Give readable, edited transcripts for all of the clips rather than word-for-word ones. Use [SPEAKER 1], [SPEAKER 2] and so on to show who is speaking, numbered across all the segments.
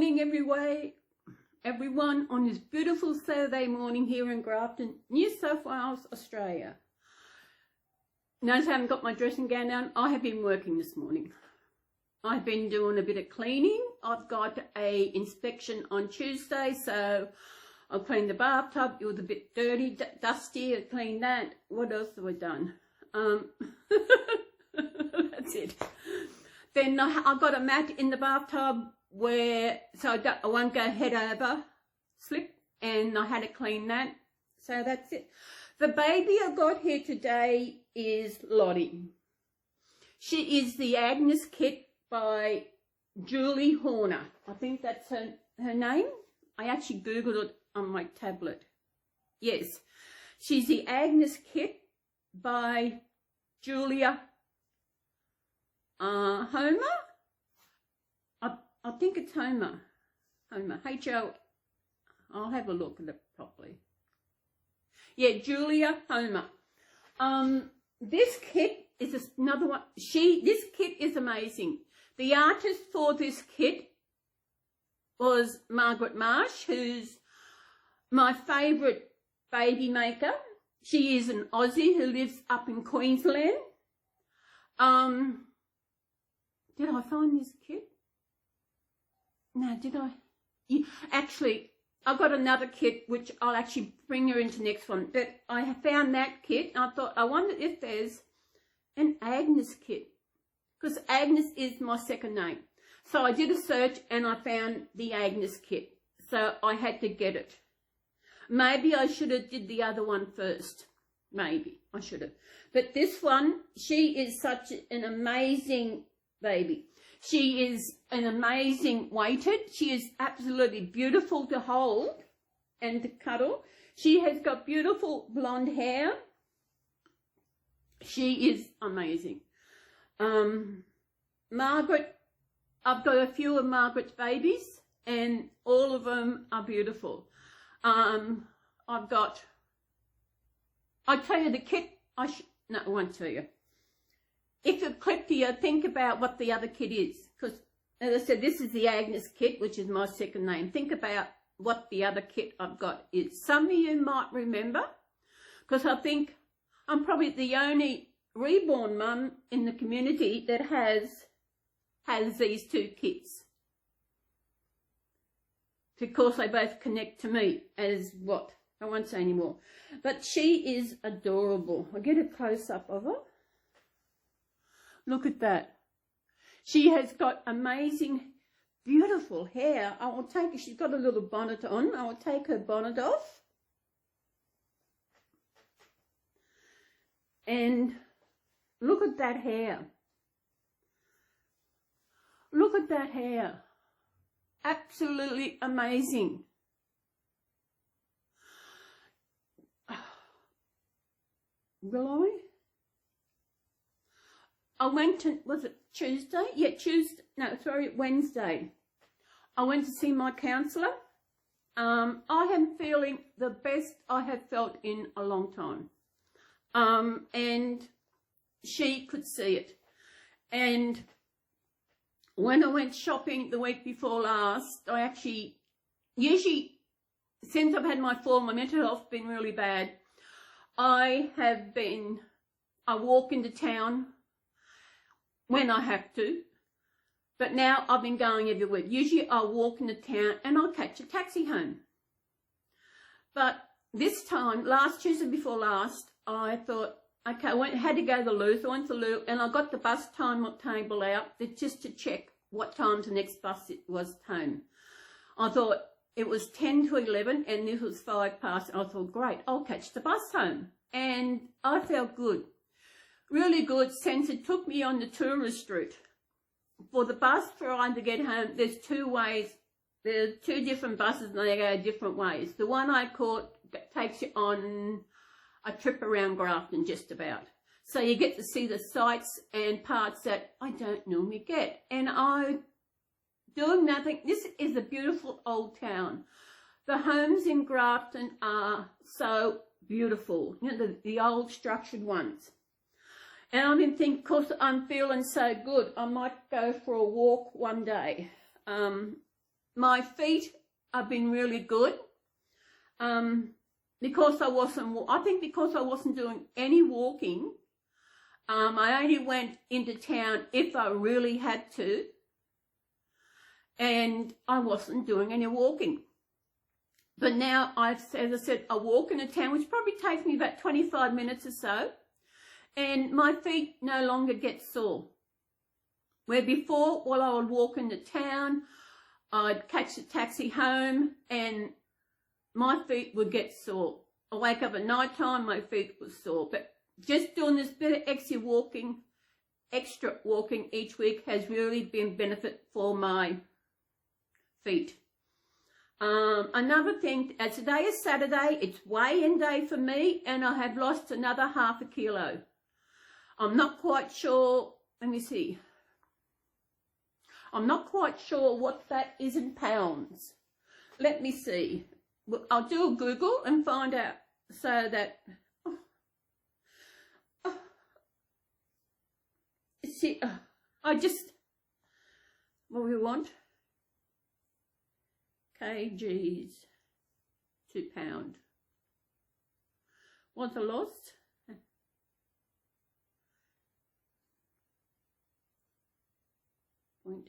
[SPEAKER 1] morning, everyone, on this beautiful Saturday morning here in Grafton, New South Wales, Australia. Notice I haven't got my dressing gown down. I have been working this morning. I've been doing a bit of cleaning. I've got a inspection on Tuesday, so I cleaned the bathtub. It was a bit dirty, dusty. I cleaned that. What else have I done? That's it. Then I've got a mat in the bathtub so I won't go head over, slip, and I had to clean that. So that's it. The baby I got here today is Lottie. She is the Agnes kit by Julie Horner. I think that's her name. I actually Googled it on my tablet. Yes, she's the Agnes kit by Julia Homer. I think it's Homer. H-O. I'll have a look at it properly. Yeah, Julia Homer. This kit is another one. This kit is amazing. The artist for this kit was Margaret Marsh, who's my favourite baby maker. She is an Aussie who lives up in Queensland. Did I find this kit? No, did I? Yeah, actually, I've got another kit which I'll actually bring her into next one. But I have found that kit and I thought, I wonder if there's an Agnes kit, because Agnes is my second name. So I did a search and I found the Agnes kit. So I had to get it. Maybe I should have did the other one first. Maybe I should have. But this one, she is such an amazing baby. She is an amazing weighted. She is absolutely beautiful to hold and to cuddle. She has got beautiful blonde hair. She is amazing. Margaret, I've got a few of Margaret's babies and all of them are beautiful. I'll tell you the kit, no, I won't tell you. If it clicked to you, think about what the other kit is. Because, as I said, this is the Agnes kit, which is my second name. Think about what the other kit I've got is. Some of you might remember, because I think I'm probably the only reborn mum in the community that has these two kits. Because they both connect to me as what? I won't say anymore. But she is adorable. I'll get a close-up of her. Look at that. She has got amazing, beautiful hair. I will take, she's got a little bonnet on. I will take her bonnet off. And look at that hair. Look at that hair. Absolutely amazing. Will I went to, was it Tuesday? Yeah, Tuesday, no, sorry, Wednesday. I went to see my counsellor. I am feeling the best I have felt in a long time. And she could see it. And when I went shopping the week before last, I actually, usually, since I've had my fall, my mental health's been really bad. I walk into town when I have to, but now I've been going every week. Usually I'll walk into town and I'll catch a taxi home. But this time, last Tuesday before last, I thought, okay, I had to go to the loo. So I went to the loo and I got the bus timetable out just to check what time the next bus it was home. I thought it was 10 to 11 and this was 5 past. I thought, great, I'll catch the bus home. And I felt good. Really good, since it took me on the tourist route. For the bus ride to get home, there's two ways. There are two different buses and they go different ways. The one I caught takes you on a trip around Grafton just about. So you get to see the sights and parts that I don't normally get. And I doing nothing. This is a beautiful old town. The homes in Grafton are so beautiful. You know, the old structured ones. And I've been thinking, because I'm feeling so good, I might go for a walk one day. my feet have been really good. Because I think because I wasn't doing any walking, I only went into town if I really had to, and I wasn't doing any walking. But now, as I said, I walk into town, which probably takes me about 25 minutes or so, and my feet no longer get sore. Where before, while I would walk into town, I'd catch a taxi home and my feet would get sore. I wake up at night time, my feet were sore. But just doing this bit of extra walking each week has really been benefit for my feet. Another thing, as today is Saturday, it's weigh-in day for me, and I have lost another ½ a kilo. I'm not quite sure, let me see. I'm not quite sure what that is in pounds. Let me see. I'll do a Google and find out so that, see, I just, what do we want? kgs, £2. What's I lost? 0.5,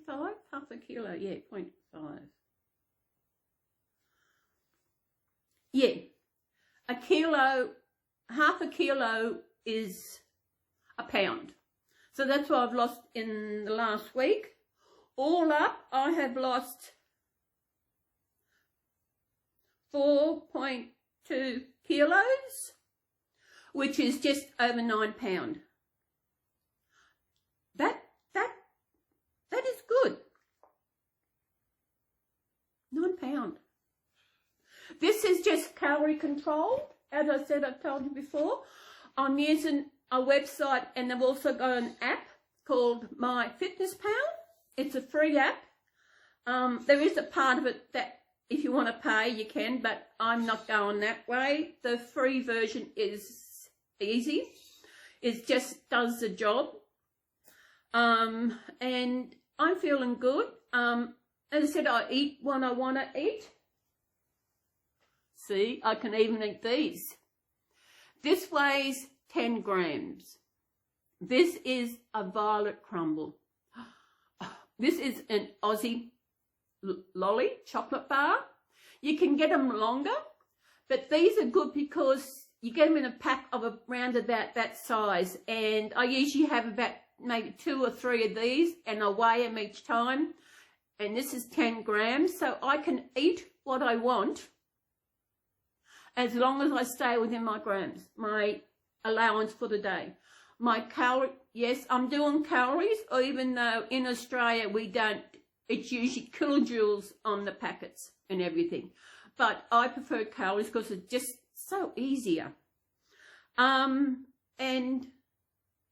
[SPEAKER 1] ½ a kilo, yeah, 0.5. Yeah, a kilo, ½ a kilo is a pound. So that's what I've lost in the last week. All up, I have lost 4.2 kilos, which is just over £9. That is good. £9. This is just calorie control. As I said, I've told you before, I'm using a website, and they've also got an app called My Fitness Pal. It's a free app. There is a part of it that if you want to pay, you can, but I'm not going that way. The free version is easy. It just does the job. And I'm feeling good. As I said, I eat what I want to eat. See, I can even eat these. This weighs 10 grams. This is a violet crumble. This is an Aussie lolly chocolate bar. You can get them longer, but these are good because you get them in a pack of around about that size. And I usually have about maybe 2 or 3 of these, and I weigh them each time. And this is 10 grams, so I can eat what I want as long as I stay within my grams, my allowance for the day. My calorie, yes, I'm doing calories, even though in Australia we don't, it's usually kilojoules on the packets and everything. But I prefer calories because it's just so easier. And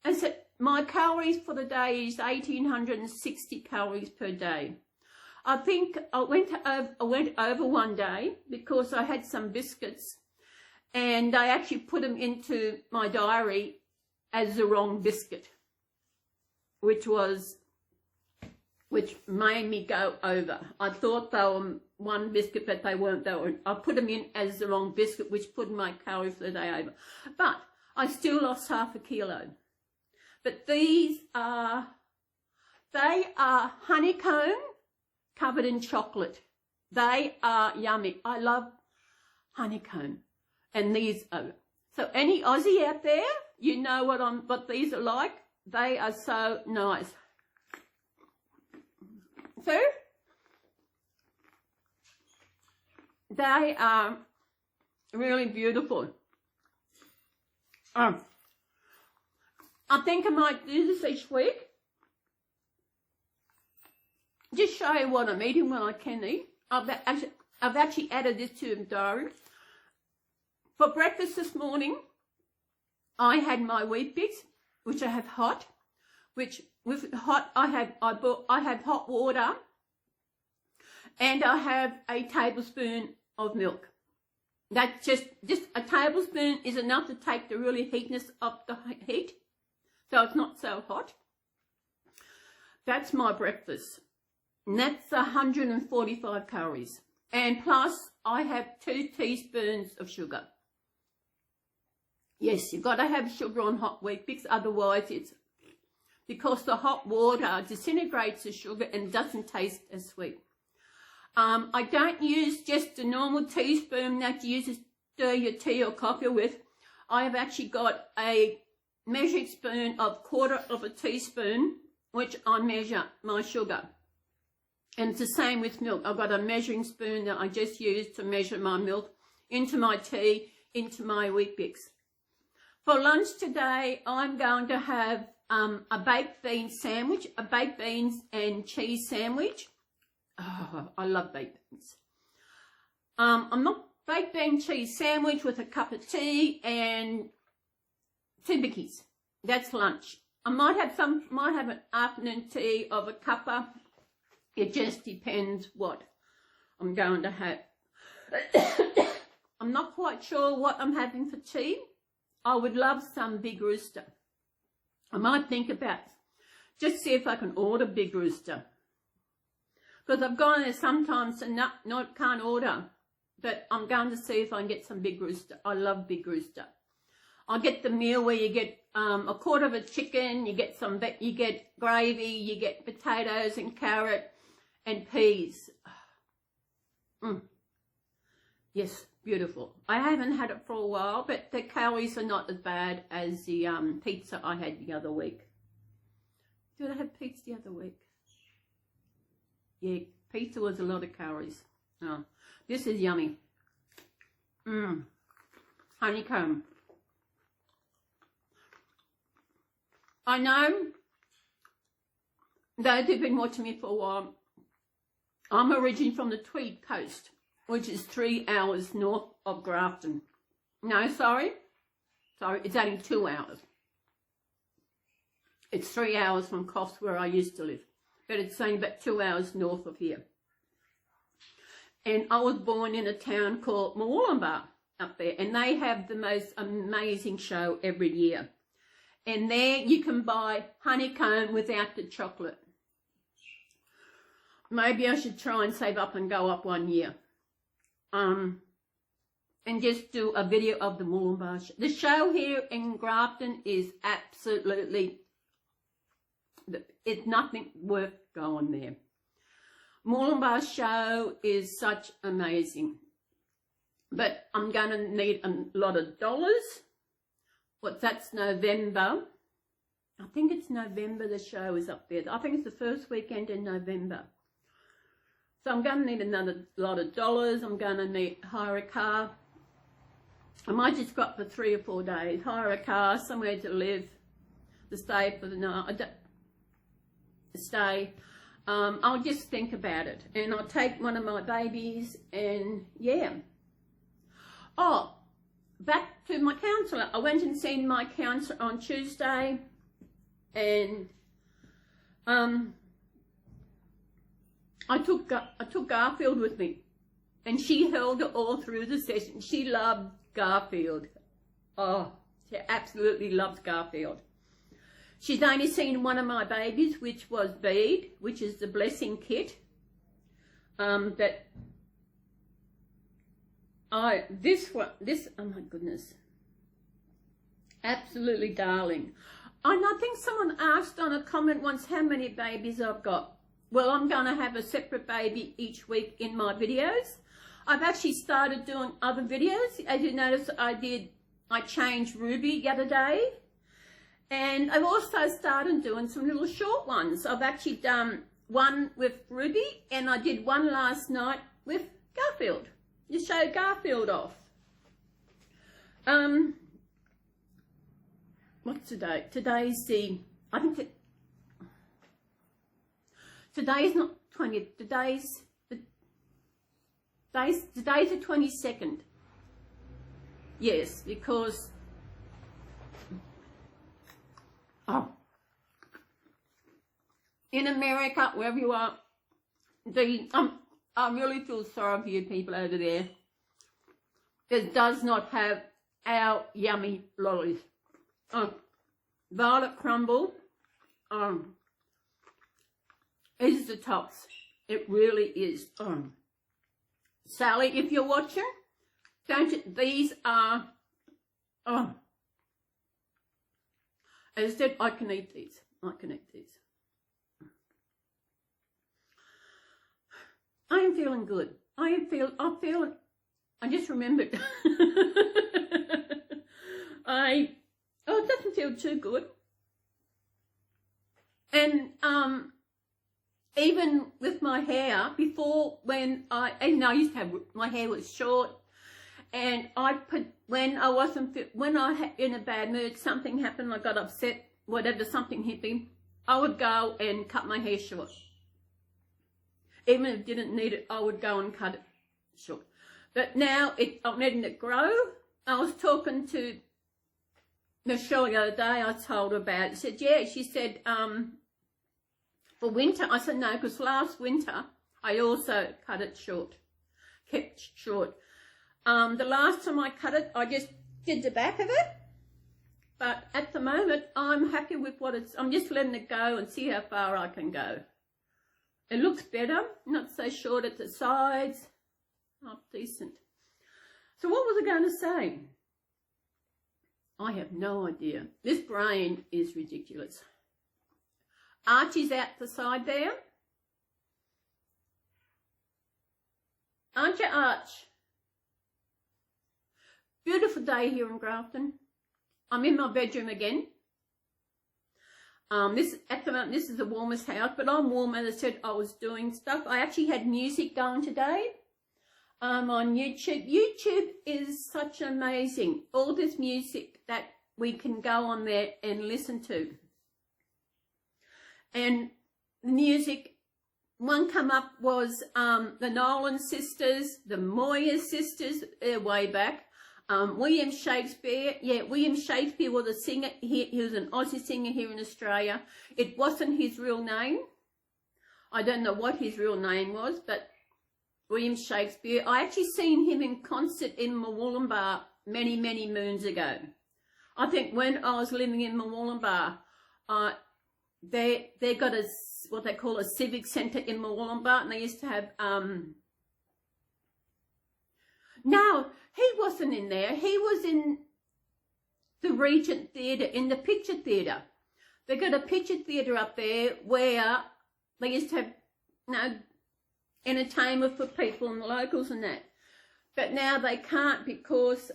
[SPEAKER 1] as I said, my calories for the day is 1,860 calories per day. I think I went over one day because I had some biscuits, and I actually put them into my diary as the wrong biscuit, which made me go over. I thought they were one biscuit, but they weren't. I put them in as the wrong biscuit, which put my calories for the day over. But I still lost ½ a kilo. But these are, they are honeycomb covered in chocolate. They are yummy. I love honeycomb. And these are, so any Aussie out there, you know what these are like. They are so nice. So they are really beautiful. I think I might do this each week. Just show you what I'm eating when I can eat. I've actually added this to the diary. For breakfast this morning, I had my wheat bix, which I have hot. Which with hot, I have hot water, and I have a tablespoon of milk. That's just a tablespoon is enough to take the really heatness of the heat, so it's not so hot. That's my breakfast. And that's 145 calories. And plus, I have 2 teaspoons of sugar. Yes, you've got to have sugar on hot Weet-Bix, otherwise it's because the hot water disintegrates the sugar and doesn't taste as sweet. I don't use just a normal teaspoon that you use to stir your tea or coffee with. I have actually got a measuring spoon of 1/4 of a teaspoon, which I measure my sugar. And it's the same with milk. I've got a measuring spoon that I just use to measure my milk into my tea, into my Weet-Bix. For lunch today, I'm going to have a baked bean sandwich, a baked beans and cheese sandwich. Oh, I love baked beans. I'm not baked bean cheese sandwich with a cup of tea and 2 bickies. That's lunch. I might have an afternoon tea of a cuppa. It just depends what I'm going to have. I'm not quite sure what I'm having for tea. I would love some Big Rooster. I might think about just see if I can order Big Rooster. Because I've gone there sometimes and can't order. But I'm going to see if I can get some Big Rooster. I love Big Rooster. I'll get the meal where you get a 1/4 of a chicken, you get gravy, you get potatoes and carrot and peas. Yes, beautiful. I haven't had it for a while, but the calories are not as bad as the pizza I had the other week. Did I have pizza the other week? Yeah, pizza was a lot of calories. Oh, this is yummy. Honeycomb. I know those who've been watching me for a while, I'm originally from the Tweed Coast, which is 3 hours north of Grafton. No, sorry, it's only 2 hours. It's 3 hours from Coffs, where I used to live, but it's only about 2 hours north of here. And I was born in a town called Mooloolaba up there, and they have the most amazing show every year. And there you can buy honeycomb without the chocolate. Maybe I should try and save up and go up one year. And just do a video of the Mooloolaba show. The show here in Grafton is absolutely, it's nothing worth going there. Mooloolaba show is such amazing. But I'm going to need a lot of dollars. That's November. I think it's November the show is up there. I think it's the first weekend in November. So I'm going to need another lot of dollars. I'm going to need hire a car. I might just go up for 3 or 4 days. Hire a car, somewhere to live, to stay for the night. I'll just think about it. And I'll take one of my babies and yeah. Oh, back to my counsellor. I went and seen my counsellor on Tuesday, and I took Garfield with me, and she held it all through the session. She loved Garfield. Oh, she absolutely loves Garfield. She's only seen one of my babies, which was Bede, which is the blessing kit. This, oh my goodness, absolutely darling. And I think someone asked on a comment once how many babies I've got. Well, I'm going to have a separate baby each week in my videos. I've actually started doing other videos. As you notice, I changed Ruby the other day. And I've also started doing some little short ones. I've actually done one with Ruby, and I did one last night with Garfield. You show Garfield off. What's today? Today's the, I think today's not 20th, today's the 22nd. Yes, because, in America, wherever you are, I really feel sorry for you people over there that does not have our yummy lollies. Violet crumble. is the tops. It really is. Sally, if you're watching, don't you, these are, as I said, I can eat these. I can eat these. I am feeling good. I just remembered. It doesn't feel too good. And even with my hair, before when I used to have, my hair was short, and when I in a bad mood, something happened, I got upset, whatever, something hit me, I would go and cut my hair short. Even if I didn't need it, I would go and cut it short. But now I'm letting it grow. I was talking to Michelle the other day, I told her about it. She said, yeah, she said, for winter. I said, no, because last winter I also cut it short, kept short. The last time I cut it, I just did the back of it. But at the moment, I'm happy with what I'm just letting it go and see how far I can go. It looks better, not so short at the sides, half decent. So what was I going to say? I have no idea. This brain is ridiculous. Archie's out the side there. Aren't you, Arch? Beautiful day here in Grafton. I'm in my bedroom again. At the moment, this is the warmest house, but I'm warm. As I said, I was doing stuff. I actually had music going today on YouTube. YouTube is such amazing. All this music that we can go on there and listen to. And the music, one come up was the Nolan sisters, the Moya sisters, they're way back. William Shakespeare, William Shakespeare was a singer. He was an Aussie singer here in Australia. It wasn't his real name. I don't know what his real name was, but William Shakespeare. I actually seen him in concert in Murwillumbah many, many moons ago. I think when I was living in Murwillumbah, they got what they call a civic centre in Murwillumbah, and they used to have no, he wasn't in there. He was in the Regent Theatre, in the Picture Theatre. They got a Picture Theatre up there where they used to have, entertainment for people and the locals and that. But now they can't because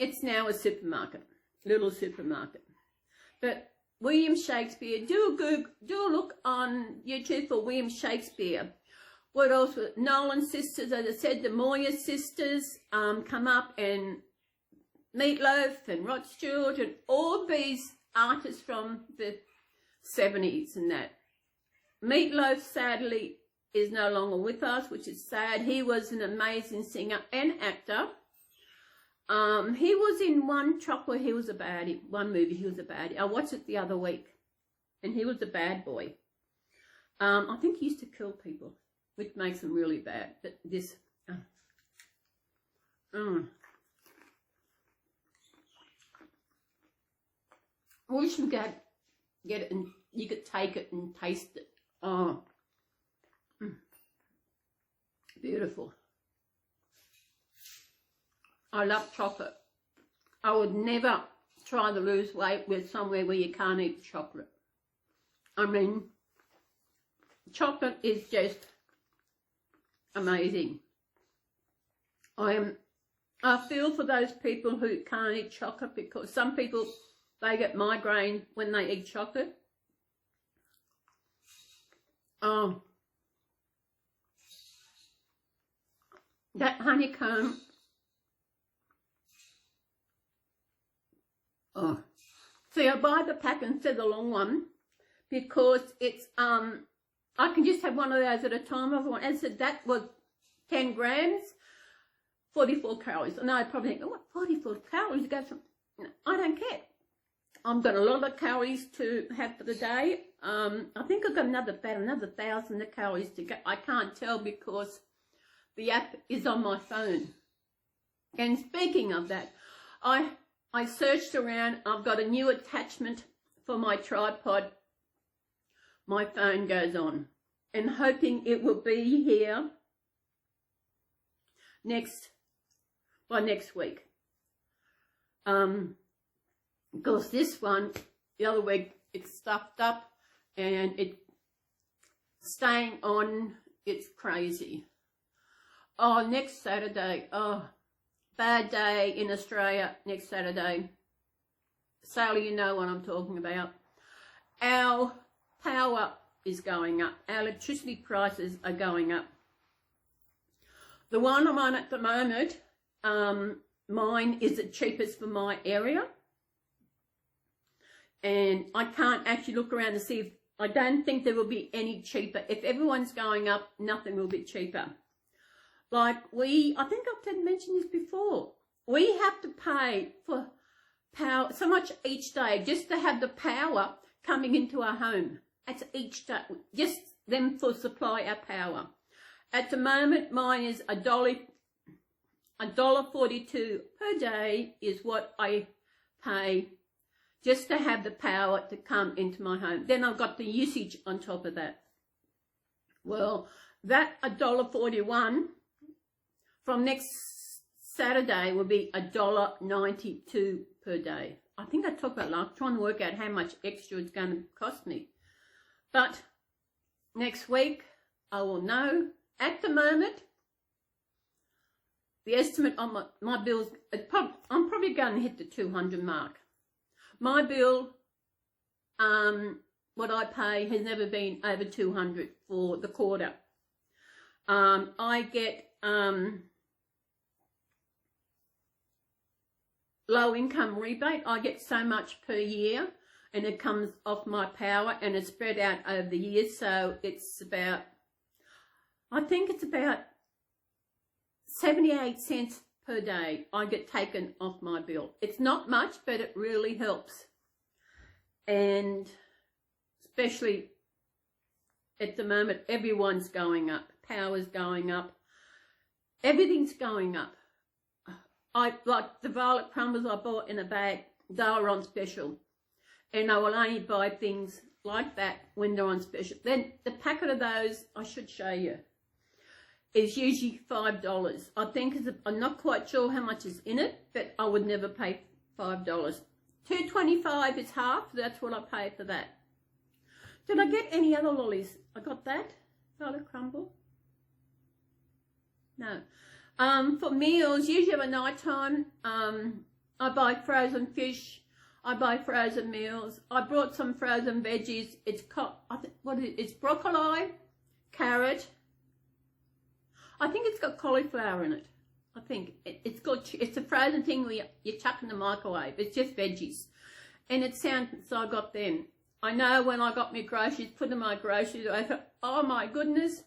[SPEAKER 1] it's now a supermarket, little supermarket. But William Shakespeare, do a look on YouTube for William Shakespeare. What else? Nolan sisters, as I said, the Moya sisters come up, and Meatloaf and Rod Stewart and all these artists from the 70s and that. Meatloaf, sadly, is no longer with us, which is sad. He was an amazing singer and actor. He was in one chocolate, he was a baddie, one movie, he was a baddie. I watched it the other week, and he was a bad boy. I think he used to kill people, which makes them really bad. But this, we should get it, and you could take it and taste it. Beautiful. I love chocolate. I would never try to lose weight with somewhere where you can't eat chocolate. I mean, chocolate is just amazing. I feel for those people who can't eat chocolate, because some people, they get migraine when they eat chocolate. That honeycomb. See, I buy the pack instead of the long one because it's I can just have one of those at a time. As I said, that was 10 grams, 44 calories. And I probably think, oh, what, 44 calories? No, I don't care. I've got a lot of calories to have for the day. I think I've got another 1,000 calories to go. I can't tell because the app is on my phone. And speaking of that, I searched around. I've got a new attachment for my tripod my phone goes on, and hoping it will be here next week. Because this one, the other week, it's stuffed up and it's staying on. It's crazy. Oh, next Saturday. Oh, bad day in Australia next Saturday. Sally, you know what I'm talking about. Our power is going up. Our electricity prices are going up. The one I'm on at the moment, mine is the cheapest for my area. And I can't actually look around to see if, I don't think there will be any cheaper. If everyone's going up, nothing will be cheaper. Like I think I've mentioned this before. We have to pay for power so much each day just to have the power coming into our home. That's each day, just them for supply our power. At the moment, mine is $1.42 per day is what I pay just to have the power to come into my home. Then I've got the usage on top of that. Well, that $1.41 from next Saturday will be $1.92 per day. I think I talked about last, trying to work out how much extra it's going to cost me. But next week, I will know. At the moment, the estimate on my bills, I'm probably going to hit the 200 mark. My bill, what I pay, has never been over 200 for the quarter. I get low income rebate. I get so much per year, and it comes off my power, and it's spread out over the years. So it's about, I think it's about 78 cents per day I get taken off my bill. It's not much, but it really helps. And especially at the moment, everyone's going up. Power's going up. Everything's going up. Like the violet crumbles I bought in a bag, they were on special. And I will only buy things like that when they're on special. Then the packet of those, I should show you, is usually $5. I think I'm not quite sure how much is in it, but I would never pay $5. $2.25 is half. That's what I pay for that. Did I get any other lollies? I got that violet crumble. No. For meals, usually at night time, I buy frozen fish. I buy frozen meals. I brought some frozen veggies. It's it's broccoli, carrot. I think it's got cauliflower in it. I think it's a frozen thing where you chuck in the microwave. It's just veggies, and it sounds. So I got them. I know when I got my groceries, put in my groceries, I thought, oh my goodness,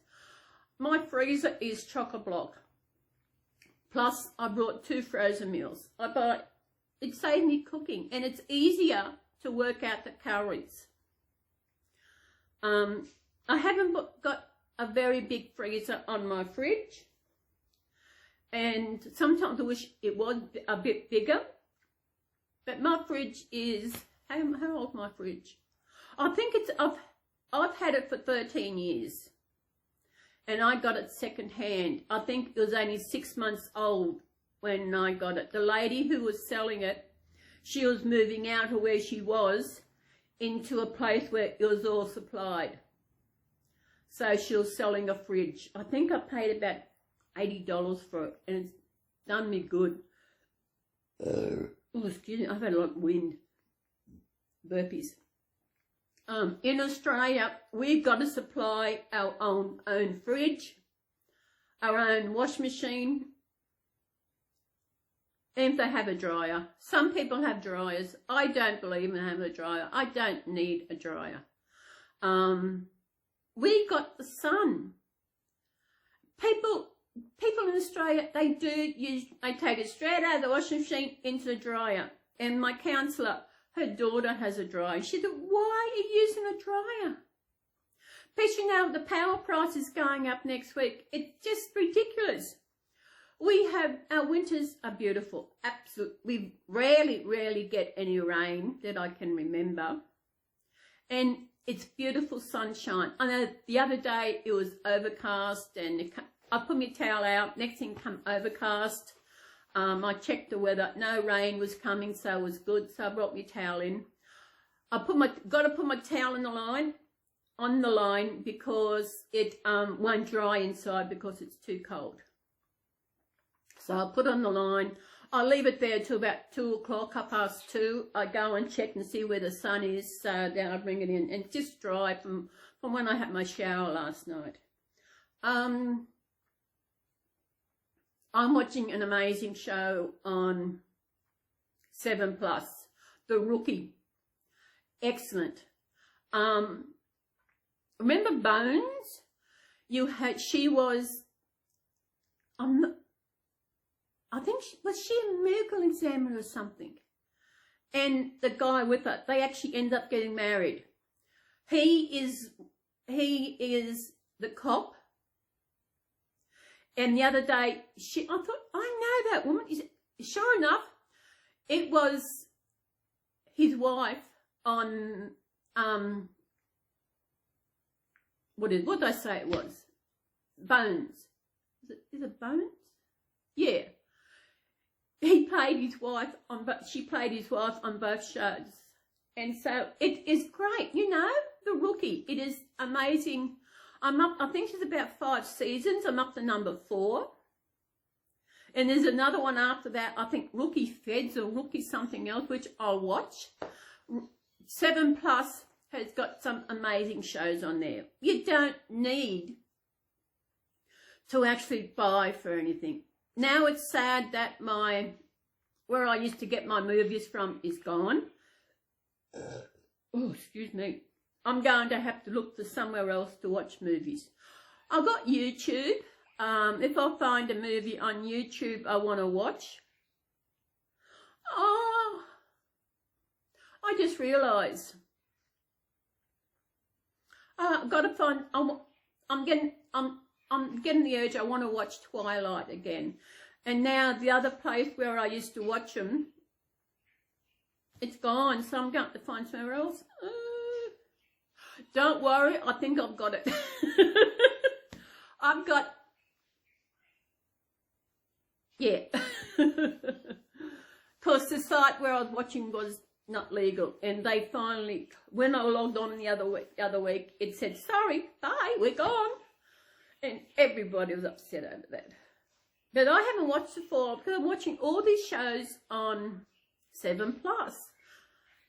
[SPEAKER 1] my freezer is chock-a-block. Plus, I brought 2 frozen meals. It saved me cooking, and it's easier to work out the calories. I haven't got a very big freezer on my fridge, and sometimes I wish it was a bit bigger, but my fridge is, how old is my fridge? I think I've had it for 13 years, and I got it second hand. I think it was only 6 months old when I got it. The lady who was selling it, she was moving out of where she was into a place where it was all supplied. So she was selling a fridge. I think I paid about $80 for it, and it's done me good. Oh, excuse me, I've had a lot of wind. Burpees. In Australia, we've got to supply our own fridge, our own wash machine, and if they have a dryer. Some people have dryers. I don't believe in having a dryer. I don't need a dryer. We got the sun. People in Australia, they take it straight out of the washing machine into the dryer. And my counsellor, her daughter has a dryer. She said, why are you using a dryer? Especially now the power price is going up next week. It's just ridiculous. Our winters are beautiful. Absolutely. We rarely get any rain that I can remember. And it's beautiful sunshine. I know the other day it was overcast and I put my towel out, next thing come overcast. I checked the weather, no rain was coming, so it was good, so I brought my towel in. Got to put my towel on the line because it won't dry inside because it's too cold. So I'll put on the line. I'll leave it there till about 2 o'clock, 2:30. I go and check and see where the sun is, so then I bring it in and it's just dry from when I had my shower last night. I'm watching an amazing show on 7 Plus, The Rookie. Excellent. Remember Bones? She was, I think, was she a medical examiner or something? And the guy with her, they actually end up getting married. He is the cop. And the other day, I thought, I know that woman. Sure enough, it was his wife on, what did I say it was? Bones. Is it Bones? Yeah. He played his wife on, she played his wife on both shows. And so it is great, you know, The Rookie. It is amazing. I think it's about 5 seasons. I'm up to number 4. And there's another one after that, I think Rookie Feds or Rookie something else, which I'll watch. 7 Plus has got some amazing shows on there. You don't need to actually buy for anything. Now it's sad that where I used to get my movies from is gone. Oh, excuse me. I'm going to have to look for somewhere else to watch movies. I've got YouTube. If I find a movie on YouTube I want to watch. Oh, I just realised. I've got to find. I'm getting the urge. I want to watch Twilight again. And now the other place where I used to watch them, it's gone. So I'm going to find somewhere else. Don't worry. I think I've got it. I've got. Yeah. Because the site where I was watching was not legal, and they finally, when I logged on the other week, it said, sorry, bye, we're gone. And everybody was upset over that. But I haven't watched it for, because I'm watching all these shows on 7 Plus.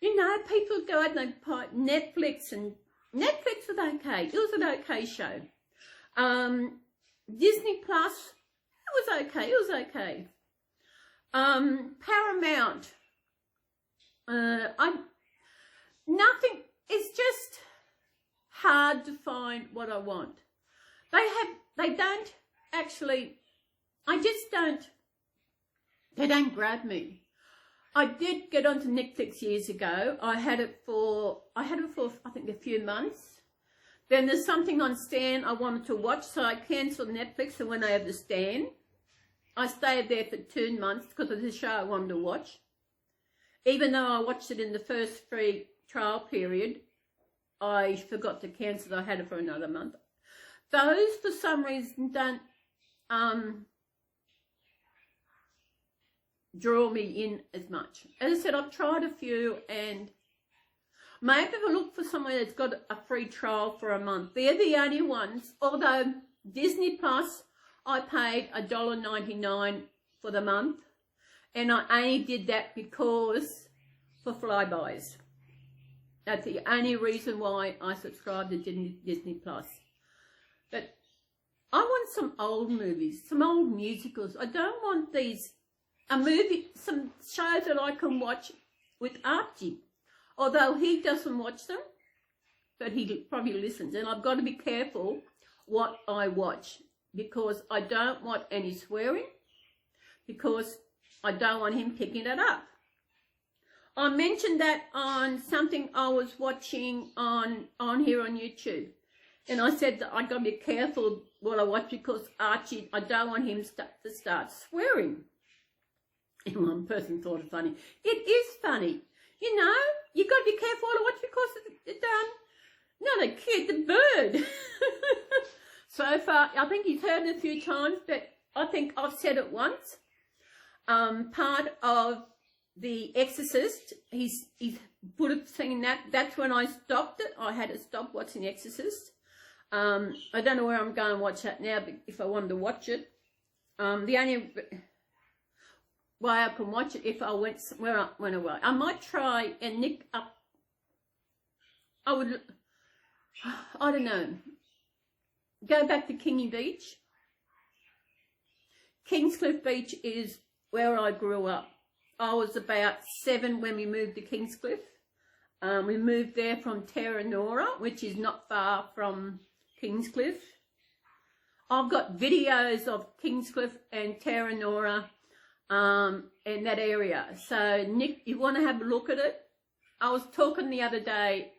[SPEAKER 1] You know, people go out and they buy Netflix, and Netflix was okay. It was an okay show. Disney Plus, it was okay. It was okay. Paramount, nothing. It's just hard to find what I want. They don't actually. They don't grab me. I did get onto Netflix years ago. I had it for I think a few months. Then there's something on Stan I wanted to watch, so I cancelled Netflix, and when I have the Stan, I stayed there for 2 months because of the show I wanted to watch. Even though I watched it in the first free trial period, I forgot to cancel. I had it for another month. Those, for some reason, don't draw me in as much. As I said, I've tried a few, and maybe I'll look for somewhere that's got a free trial for a month. They're the only ones, although Disney Plus, I paid $1.99 for the month, and I only did that because for flybys. That's the only reason why I subscribed to Disney Plus. But I want some old movies, some old musicals. I don't want some shows that I can watch with Archie. Although he doesn't watch them, but he probably listens. And I've got to be careful what I watch, because I don't want any swearing, because I don't want him picking it up. I mentioned that on something I was watching on here on YouTube. And I said that I got to be careful what I watch, because Archie, I don't want him to start swearing. And one person thought it funny. It is funny. You know, you got to be careful what I watch, because Not a kid, the bird. So far, I think he's heard it a few times, but I think I've said it once. Part of The Exorcist, he's put a thing in that. That's when I stopped it. I had to stop watching The Exorcist. I don't know where I'm going to watch that now, but if I wanted to watch it. The only way I can watch it if I went away. I might try and nick up. I don't know. Go back to Kingy Beach. Kingscliff Beach is where I grew up. I was about 7 when we moved to Kingscliff. We moved there from Terranora, which is not far from Kingscliff. I've got videos of Kingscliff and Terranora in that area. So, Nick, you want to have a look at it? I was talking the other day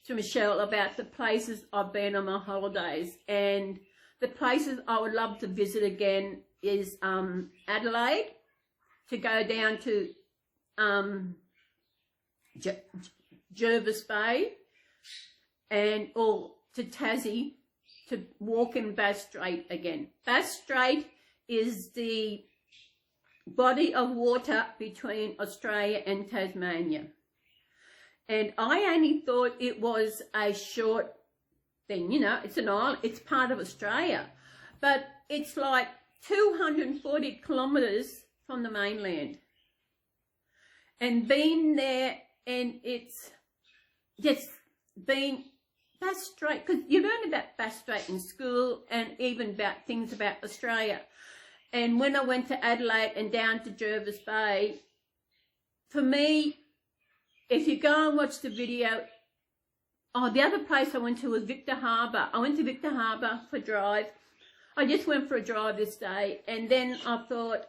[SPEAKER 1] to Michelle about the places I've been on my holidays, and the places I would love to visit again is Adelaide, to go down to Jervis Bay, or to Tassie, to walk in Bass Strait again. Bass Strait is the body of water between Australia and Tasmania. And I only thought it was a short thing, you know, it's an island, it's part of Australia. But it's like 240 kilometres from the mainland. And being there, and it's just been Bass Strait, because you learn about Bass Strait in school and even about things about Australia. And when I went to Adelaide and down to Jervis Bay, for me, if you go and watch the video, the other place I went to was Victor Harbour. I went to Victor Harbour for a drive. I just went for a drive this day, and then I thought,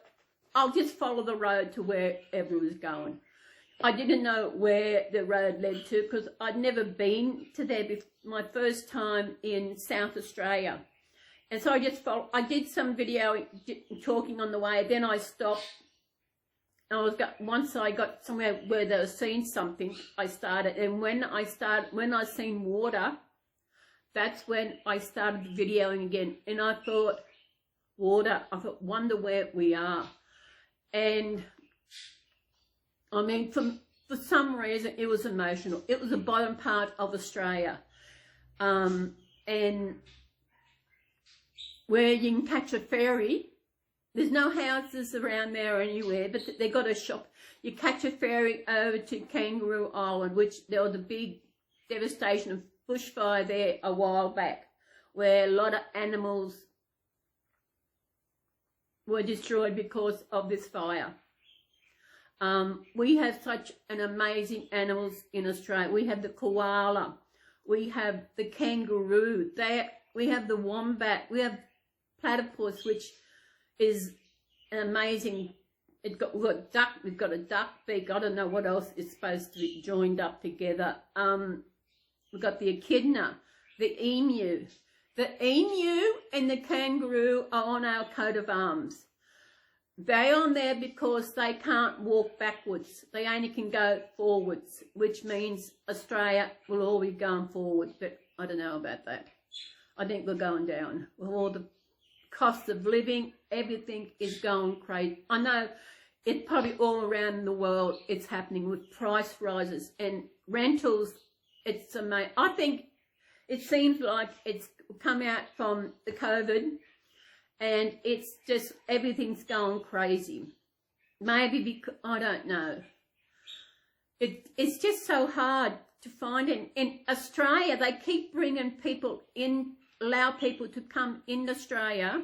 [SPEAKER 1] I'll just follow the road to wherever it was going. I didn't know where the road led to because I'd never been to there before, my first time in South Australia. And so I just followed. I did some video talking on the way, then I stopped. Once I got somewhere where they were seeing something, I started. And when I seen water, that's when I started videoing again. And I thought, water, wonder where we are. And I mean, for some reason, it was emotional. It was the bottom part of Australia. And where you can catch a ferry. There's no houses around there or anywhere, but they got a shop. You catch a ferry over to Kangaroo Island, which there was a big devastation of bushfire there a while back, where a lot of animals were destroyed because of this fire. We have such an amazing animals in Australia. We have the koala, we have the kangaroo, we have the wombat, we have platypus, which is an amazing. We've got duck, we've got a duck beak. I don't know what else is supposed to be joined up together. We've got the echidna, the emu. The emu and the kangaroo are on our coat of arms. They're on there because they can't walk backwards. They only can go forwards, which means Australia will always be going forward. But I don't know about that. I think we're going down with all the cost of living. Everything is going crazy. I know it's probably all around the world it's happening with price rises and rentals. It's amazing. I think it seems like it's come out from the COVID and it's just everything's going crazy. Maybe because, I don't know. It's just so hard to find. In Australia, they keep bringing people in, allow people to come in Australia,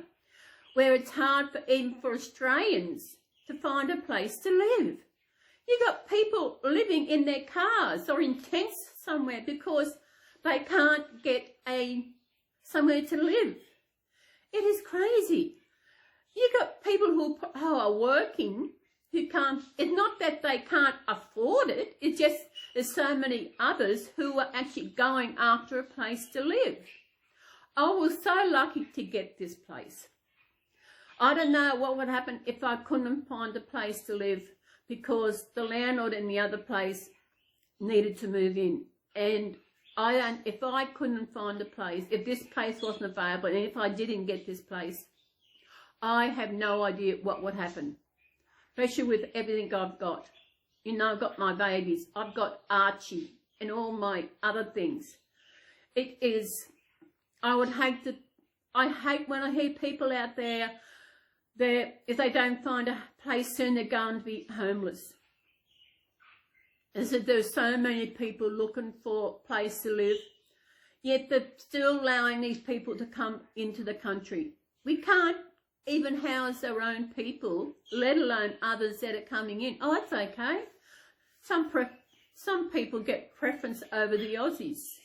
[SPEAKER 1] where it's hard even for Australians to find a place to live. You got people living in their cars or in tents somewhere because they can't get somewhere to live. It is crazy. You got people who are working who can't. It's not that they can't afford it. It's just there's so many others who are actually going after a place to live. I was so lucky to get this place. I don't know what would happen if I couldn't find a place to live, because the landlord in the other place needed to move in. And if I couldn't find a place, if this place wasn't available, and if I didn't get this place, I have no idea what would happen, especially with everything I've got. You know, I've got my babies, I've got Archie and all my other things. It is, I hate when I hear people out there, if they don't find a place soon, they're going to be homeless. And so there's so many people looking for a place to live, yet they're still allowing these people to come into the country. We can't even house our own people, let alone others that are coming in. Oh, that's okay. Some people get preference over the Aussies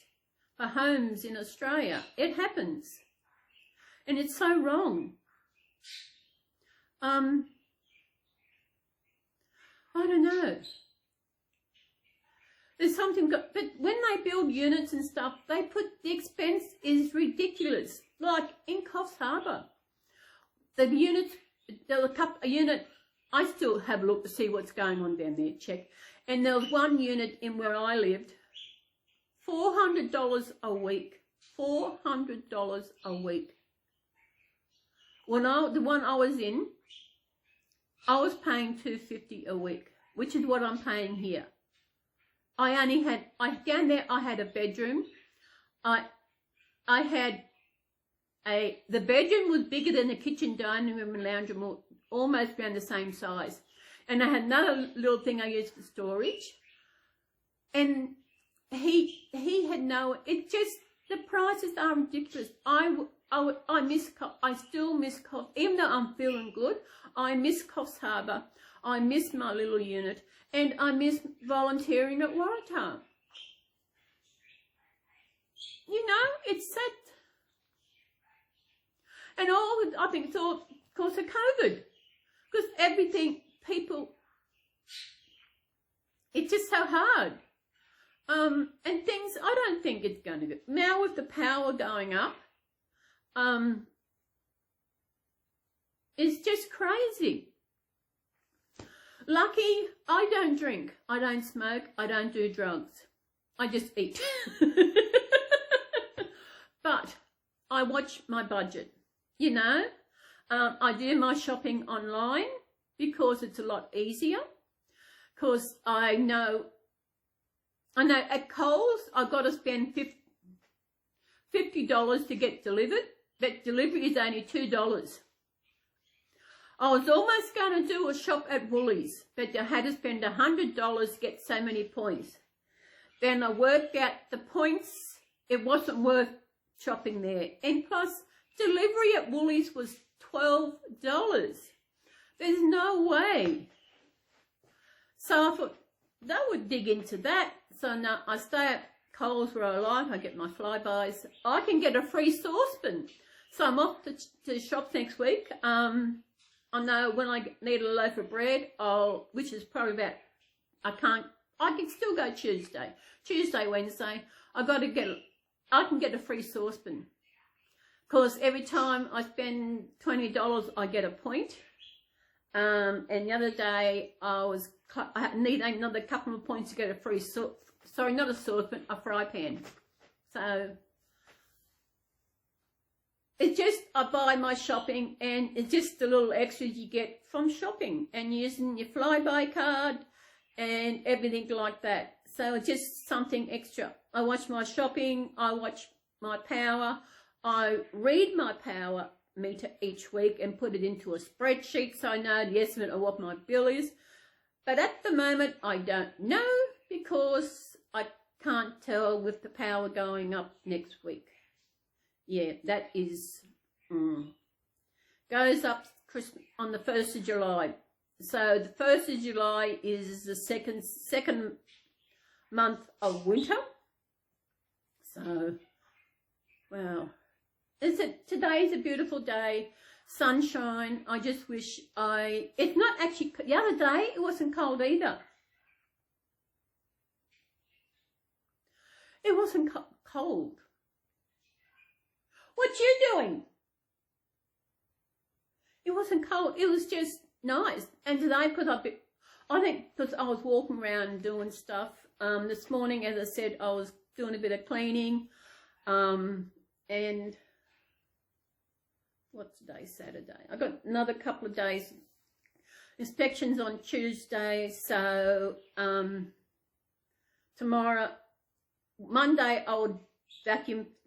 [SPEAKER 1] for homes in Australia. It happens. And it's so wrong. I don't know. There's something, but when they build units and stuff, they put, the expense is ridiculous. Like in Coffs Harbour, the units, a unit, I still have a look to see what's going on down there, check. And there was one unit in where I lived, $400 a week. $400 a week. The one I was in, I was paying $250 a week, which is what I'm paying here. Down there I had a bedroom. The bedroom was bigger than the kitchen, dining room and lounge room, almost around the same size. And I had another little thing I used for storage. And he had the prices are ridiculous. I still miss Coffs, even though I'm feeling good, I miss Coffs Harbour, I miss my little unit, and I miss volunteering at Waratah. You know, it's sad. And I think it's all because of COVID. Because everything, it's just so hard. And things, I don't think it's going to get, now with the power going up, it's just crazy. Lucky, I don't drink, I don't smoke, I don't do drugs. I just eat. But I watch my budget, you know. I do my shopping online because it's a lot easier. Because I know at Coles, I've got to spend $50 to get delivered. But delivery is only $2. I was almost going to do a shop at Woolies, but I had to spend $100 to get so many points. Then I worked out the points, it wasn't worth shopping there. And plus, delivery at Woolies was $12. There's no way. So I thought, they would dig into that. So now I stay at Coles where I like, I get my flybys. I can get a free saucepan. So I'm off to shops next week. I know when I need a loaf of bread, which is probably about, I can still go Tuesday, Wednesday. I can get a free saucepan. Because every time I spend $20, I get a point. And the other day, I need another couple of points to get a free not a saucepan, a fry pan. So it's just, I buy my shopping and it's just the little extras you get from shopping and using your flyby card and everything like that. So it's just something extra. I watch my shopping, I watch my power, I read my power meter each week and put it into a spreadsheet so I know the estimate of what my bill is. But at the moment, I don't know because I can't tell with the power going up next week. Yeah, that is, goes up Christmas on the 1st of July. So the 1st of July is the second month of winter. So, wow. Today's a beautiful day, sunshine. I just wish it's not actually, the other day it wasn't cold either. It wasn't cold. What you doing? It wasn't cold, it was just nice. And today, because I think because I was walking around and doing stuff. This morning, as I said, I was doing a bit of cleaning. And what's today? Saturday. I got another couple of days. Inspections on Tuesday. So tomorrow, Monday, I would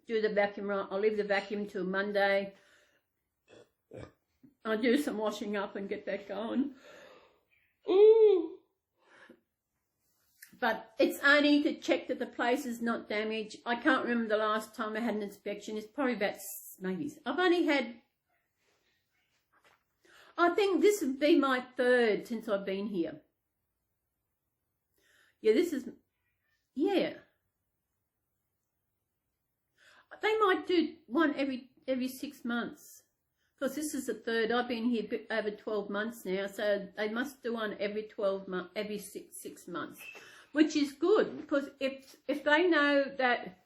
[SPEAKER 1] do the vacuum. I'll leave the vacuum till Monday. I'll do some washing up and get that going. Ooh. But it's only to check that the place is not damaged. I can't remember the last time I had an inspection. It's probably about maybe. I've only had, I think this would be my third since I've been here. Yeah, this is, yeah. They might do one every 6 months. Because this is the third. I've been here a bit over 12 months now, so they must do one every 12 months, every six months, which is good because if they know that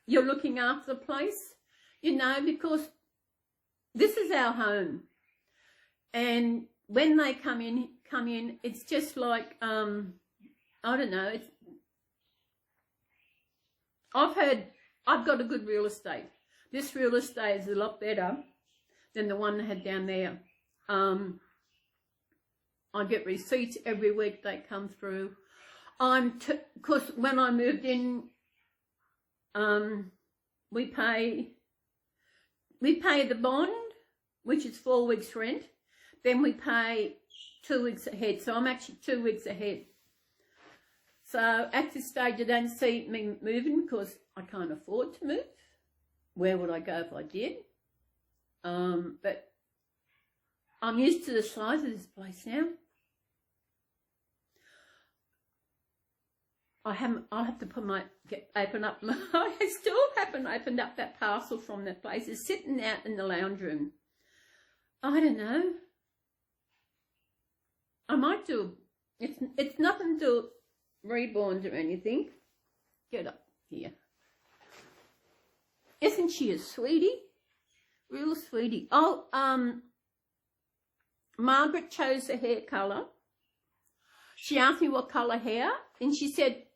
[SPEAKER 1] you're looking after the place, you know, because this is our home, and when they come in, it's just like I don't know. I've got a good real estate. This real estate is a lot better than the one I had down there. I get receipts every week, they come through. Because when I moved in, we pay the bond, which is 4 weeks rent. Then we pay 2 weeks ahead. So I'm actually 2 weeks ahead. So at this stage, I don't see me moving because I can't afford to move. Where would I go if I did? But I'm used to the size of this place now. I'll have to open up. I still haven't opened up that parcel from that place. It's sitting out in the lounge room. I don't know. I might do. It's nothing to Reborn or anything. Get up here. Isn't she a sweetie? Real sweetie. Oh, Margaret chose the hair colour. She asked me what colour hair, and she said,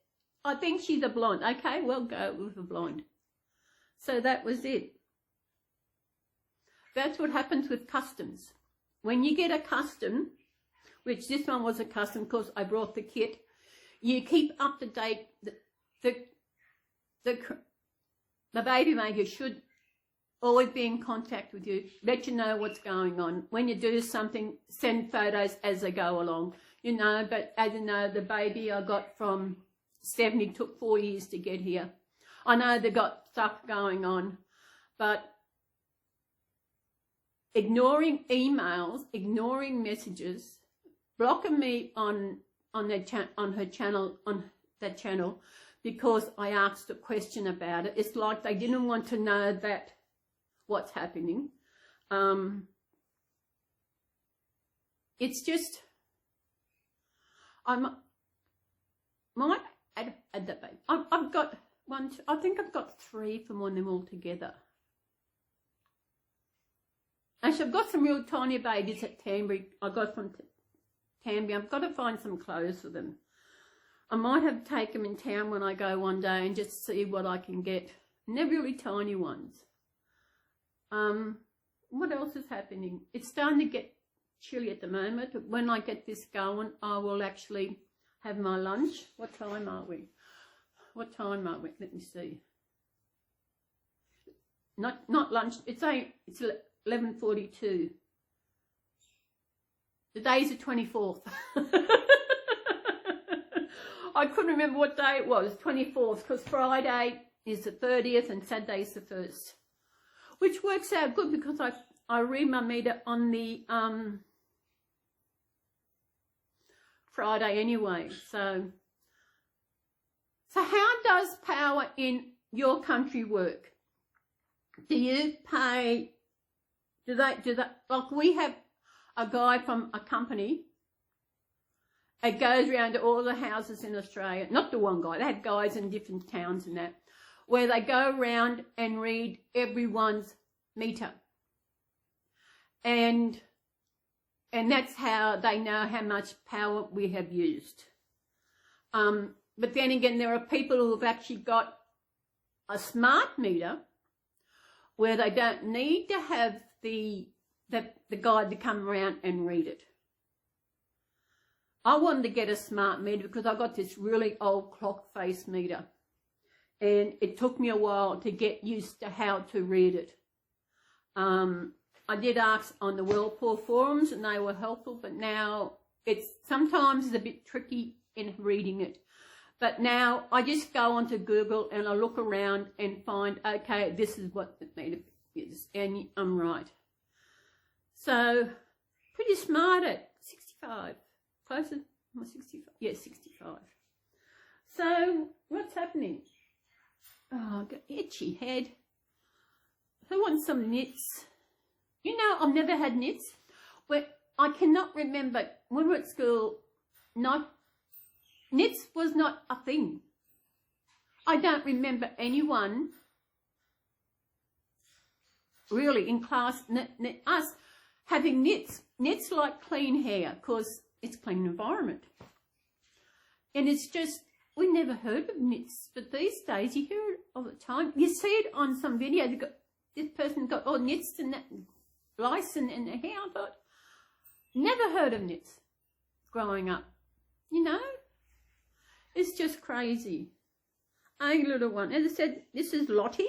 [SPEAKER 1] I think she's a blonde. Okay, well, go with a blonde. So that was it. That's what happens with customs. When you get a custom, which this one was a custom because I brought the kit, you keep up to date. The baby maker should always be in contact with you, let you know what's going on. When you do something, send photos as they go along. You know, but as you know, the baby I got from 70 took 4 years to get here. I know they got stuff going on, but ignoring emails, ignoring messages, blocking me on that channel because I asked a question about it. It's like they didn't want to know that what's happening. It's just I might add that baby. I've got one. I think I've got 3 from them all together. Actually, I've got some real tiny babies at Tambury. I got from Tambury. I've got to find some clothes for them. I might have to take them in town when I go one day and just see what I can get. And they're really tiny ones. What else is happening? It's starting to get chilly at the moment. When I get this going, I will actually have my lunch. What time are we? What time are we? Let me see. Not lunch. It's 11:42. The day's the 24th. I couldn't remember what day it was. 24th, because Friday is the 30th and Saturday is the 1st. Which works out good because I read my meter on the Friday anyway. So how does power in your country work? Do you pay? Do they? Like we have a guy from a company. It goes around to all the houses in Australia. Not the one guy. They have guys in different towns and that, where they go around and read everyone's meter. And And that's how they know how much power we have used. But then again, there are people who have actually got a smart meter where they don't need to have the guide to come around and read it. I wanted to get a smart meter because I got this really old clock face meter. And it took me a while to get used to how to read it. I did ask on the Whirlpool forums and they were helpful, but now sometimes it's a bit tricky in reading it. But now I just go onto Google and I look around and find, okay, this is what the meter is, and I'm right. So, pretty smart at 65. Closer, am I 65? Yeah, 65. So, what's happening? Oh, I've got itchy head. I want some knits. You know, I've never had knits. But I cannot remember, when we were at school, knits was not a thing. I don't remember anyone really in class, us having knits. Knits like clean hair, because it's clean environment. And it's just, we never heard of knits. But these days, you hear it all the time. You see it on some videos. This person got all knits and that, lice in their hair. I thought, never heard of knits growing up. You know? It's just crazy. A little one. As I said, this is Lottie,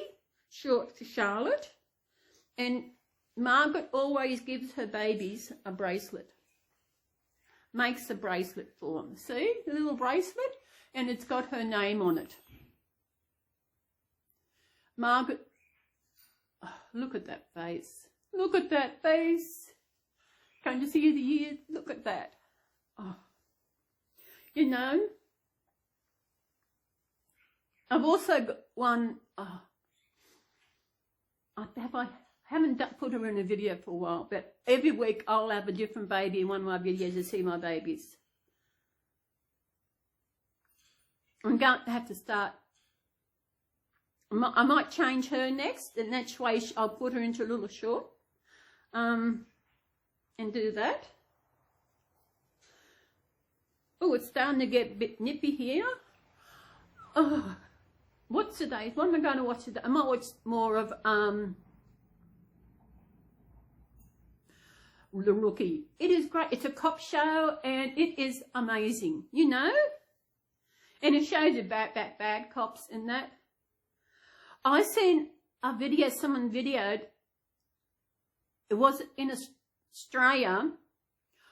[SPEAKER 1] short for Charlotte. And Margaret always gives her babies a bracelet. Makes a bracelet for them. See? The little bracelet? And it's got her name on it. Margaret, oh, look at that face. Look at that face. Can't you see the ears? Look at that. Oh. You know, I've also got one, I haven't put her in a video for a while, but every week I'll have a different baby in one of my videos to see my babies. I'm going to have to start, I might change her next, and that's why I'll put her into a little short, and do that. Oh, it's starting to get a bit nippy here. Oh, what's today? What am I going to watch today? I might watch more of The Rookie. It is great. It's a cop show and it is amazing, you know? And it shows you bad cops and that. I seen a video, someone videoed, it was in Australia,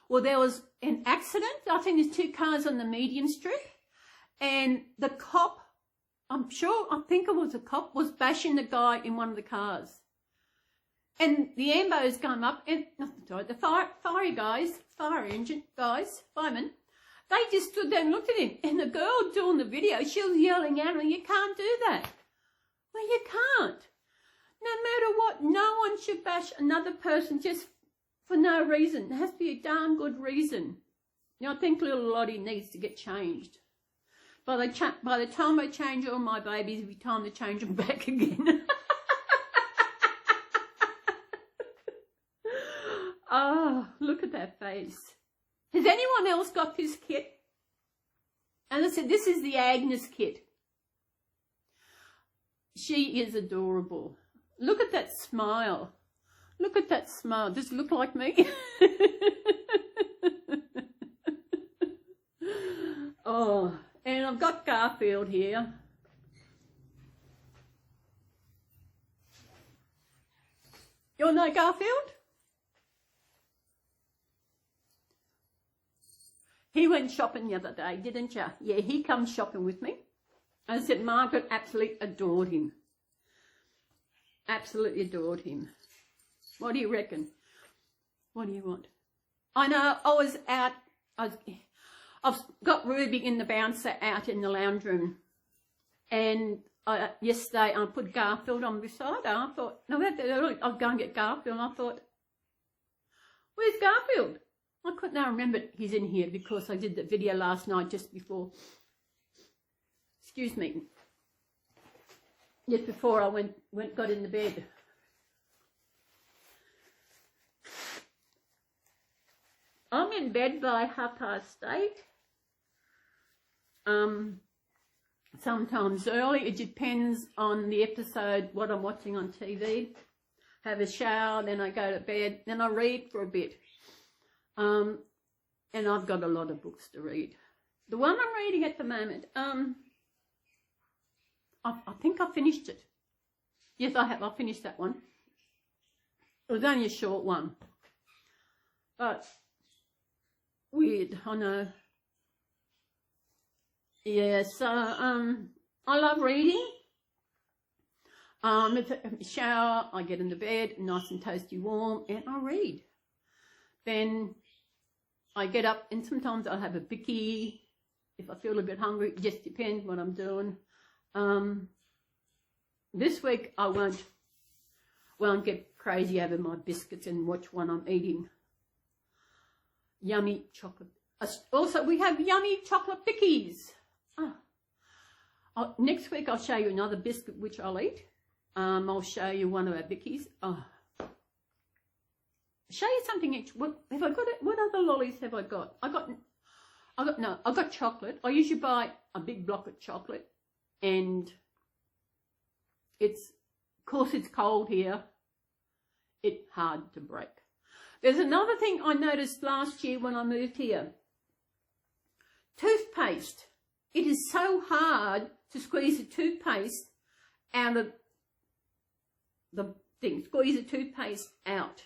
[SPEAKER 1] well, there was an accident. I think there's two cars on the median strip, and the cop, I think it was a cop, was bashing the guy in one of the cars. And the ambos come up, and the fire guys, fire engine guys, firemen, they just stood there and looked at him. And the girl doing the video, she was yelling at him, "You can't do that." Well, you can't. No matter what, no one should bash another person just for no reason. There has to be a darn good reason. You know, I think little Lottie needs to get changed. By the time I change all my babies, it'll be time to change them back again. Oh, look at that face. Has anyone else got this kit? And I said, this is the Agnes kit. She is adorable. Look at that smile. Look at that smile. Does it look like me? Oh, and I've got Garfield here. You all know Garfield? He went shopping the other day, didn't you? Yeah, he comes shopping with me. I said Margaret absolutely adored him. Absolutely adored him. What do you reckon? What do you want? I know, I was out, I've got Ruby in the bouncer out in the lounge room. And yesterday I put Garfield on beside her. I thought, no, I'll go and get Garfield. And I thought, where's Garfield? I couldn't now remember he's in here because I did the video last night just before, excuse me, just before I got in the bed. I'm in bed by 8:30. Sometimes early. It depends on the episode, what I'm watching on TV. Have a shower, then I go to bed, then I read for a bit. And I've got a lot of books to read. The one I'm reading at the moment, I think I finished it. Yes, I have. I finished that one. It was only a short one. But weird, I know. Yeah, so I love reading. If I shower, I get into bed, nice and toasty warm, and I read. Then I get up, and sometimes I'll have a bicky. If I feel a bit hungry, it just depends what I'm doing. This week I won't get crazy over my biscuits and watch what I'm eating. Yummy chocolate. Also, we have yummy chocolate bickies. Next week I'll show you another biscuit which I'll eat. I'll show you one of our bickies. Show you something. What have I got? What other lollies have I got? I got chocolate. I usually buy a big block of chocolate, and of course it's cold here. It's hard to break. There's another thing I noticed last year when I moved here. Toothpaste. It is so hard to squeeze the toothpaste out of the thing. Squeeze the toothpaste out.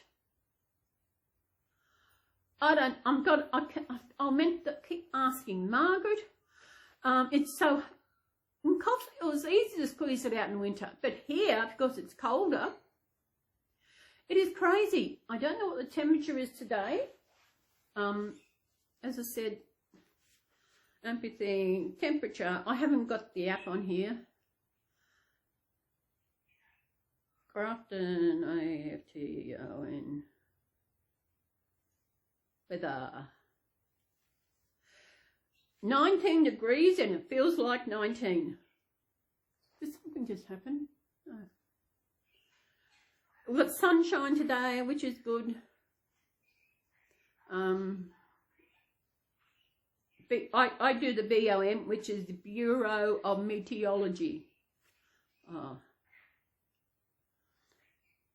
[SPEAKER 1] I meant to keep asking Margaret. It's so, in coffee it was easy to squeeze it out in winter, but here, because it's colder, it is crazy. I don't know what the temperature is today. As I said, everything, temperature, I haven't got the app on here. Grafton, AFTON. Weather. 19 degrees and it feels like 19. Did something just happen? No. We've got sunshine today, which is good. I do the BOM, which is the Bureau of Meteorology.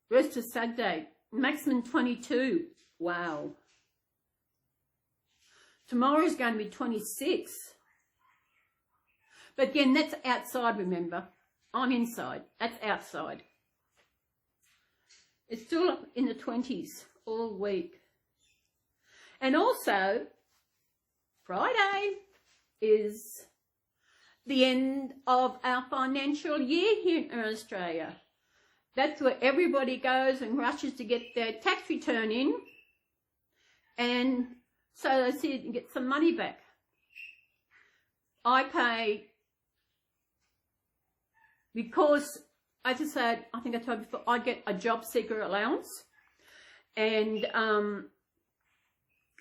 [SPEAKER 1] Rest of Saturday, maximum 22. Wow. Tomorrow is going to be 26. But again, that's outside, remember. I'm inside. That's outside. It's still up in the 20s all week. And also, Friday is the end of our financial year here in Australia. That's where everybody goes and rushes to get their tax return in. And so they see you can get some money back. I pay, because, as I said, I think I told you before, I get a job seeker allowance. And I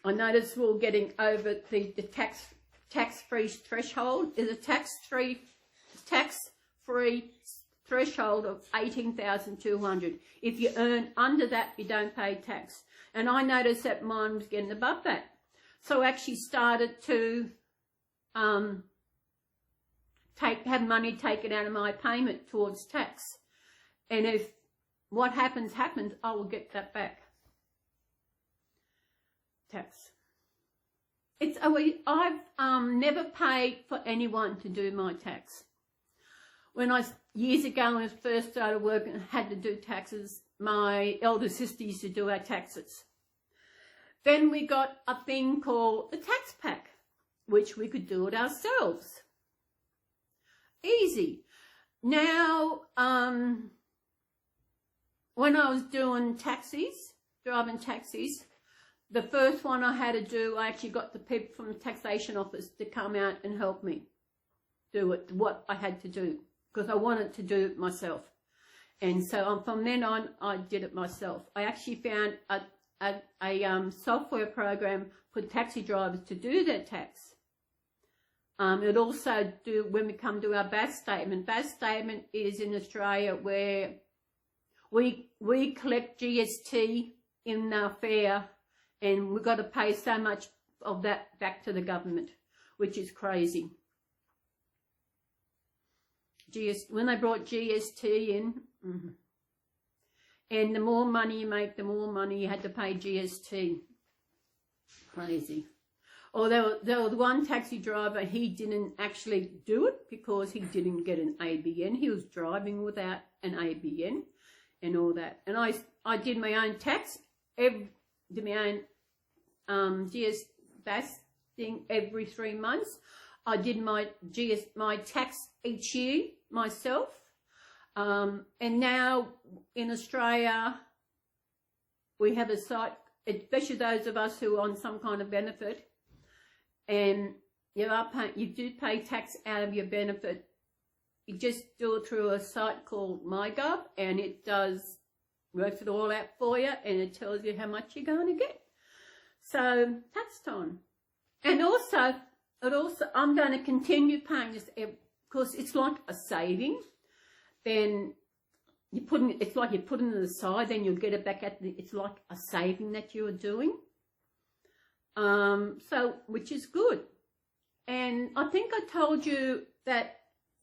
[SPEAKER 1] noticed we're getting over the tax-free threshold. Is a tax-free threshold of $18,200. If you earn under that, you don't pay tax. And I noticed that mine was getting above that. So I actually started to have money taken out of my payment towards tax. And if what happens, I will get that back. Tax. I've never paid for anyone to do my tax. When years ago when I first started working and had to do taxes, my elder sister used to do our taxes. Then we got a thing called the tax pack, which we could do it ourselves. Easy. Now, when I was doing driving taxis, the first one I had to do, I actually got the people from the taxation office to come out and help me do it, what I had to do, because I wanted to do it myself. And so from then on, I did it myself. I actually found a software program for taxi drivers to do their tax. It also do when we come to our BAS statement. BAS statement is in Australia where we collect GST in our fare, and we've got to pay so much of that back to the government, which is crazy. When they brought GST in, and the more money you make, the more money you had to pay GST. Crazy. Or there was one taxi driver, he didn't actually do it because he didn't get an ABN. He was driving without an ABN and all that. And I did my own tax, did my own GST thing every 3 months. I did my tax each year myself. And now in Australia, we have a site, especially those of us who are on some kind of benefit, and you do pay tax out of your benefit. You just do it through a site called MyGov, and it works it all out for you, and it tells you how much you're going to get. So tax time. And also, I'm going to continue paying this because it's like a saving. Then it's like you're putting it aside, then you'll get it back it's like a saving that you are doing. So, which is good. And I think I told you that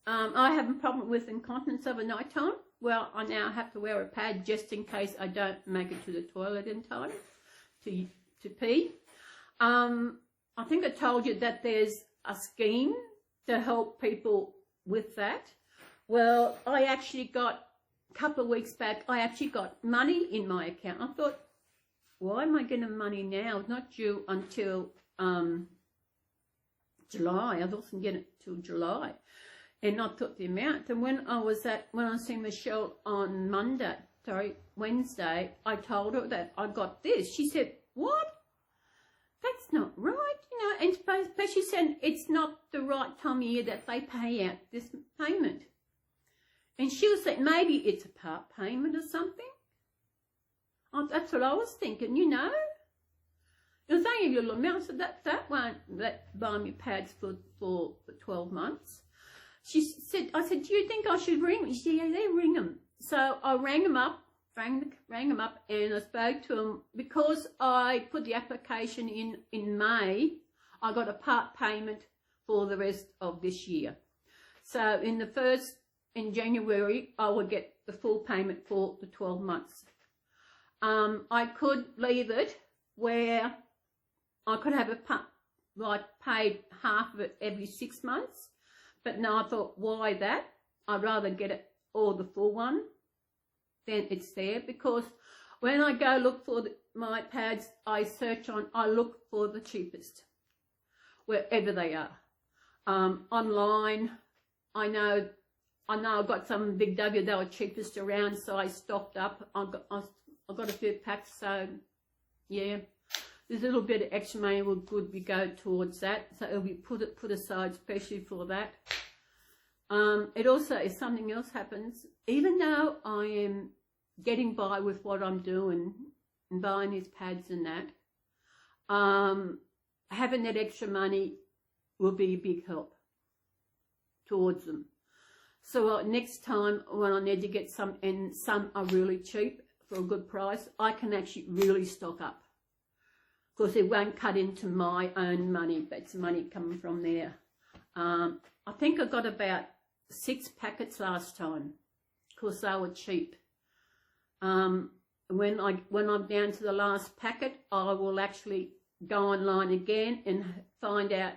[SPEAKER 1] I have a problem with incontinence over night time. Well, I now have to wear a pad just in case I don't make it to the toilet in time to pee. I think I told you that there's a scheme to help people with that. Well, I actually got, a couple of weeks back, I actually got money in my account. I thought, why am I getting money now? It's not due until July. I wasn't getting it till July. And I took the amount. And when I seen Michelle on Wednesday, I told her that I got this. She said, what? That's not right, and especially said it's not the right time of year that they pay out this payment. And she was saying maybe it's a part payment or something. Oh, that's what I was thinking, It was only a little amount, so that won't buy me pads for 12 months. I said, do you think I should ring them? She said, yeah, they ring them. So I rang them up, and I spoke to them. Because I put the application in May, I got a part payment for the rest of this year. So in January, I would get the full payment for the 12 months. I could leave it where I could have paid half of it every 6 months. But no, I thought, why that? I'd rather get it all the full one. Then it's there, because when I go look for my pads, I look for the cheapest, wherever they are. Online, I know I've got some Big W, they were cheapest around, so I stocked up. I got a few packs, so yeah, there's a little bit of extra money would be go towards that, so it'll be put aside especially for that. It also, if something else happens, even though I am getting by with what I'm doing and buying these pads and that, having that extra money will be a big help towards them. So next time when I need to get some, and some are really cheap for a good price, I can actually really stock up, because it won't cut into my own money, but it's money coming from there. I think I got about 6 packets last time, because they were cheap. When I'm down to the last packet, I will actually go online again and find out.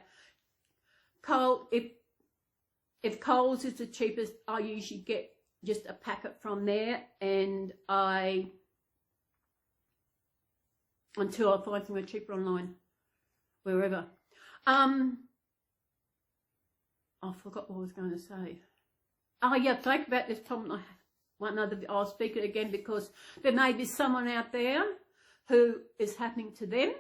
[SPEAKER 1] If Coles is the cheapest, I usually get just a packet from there, and until I find somewhere cheaper online, wherever. I forgot what I was going to say. Oh yeah, think about this problem. I'll speak it again, because there may be someone out there who is happening to them,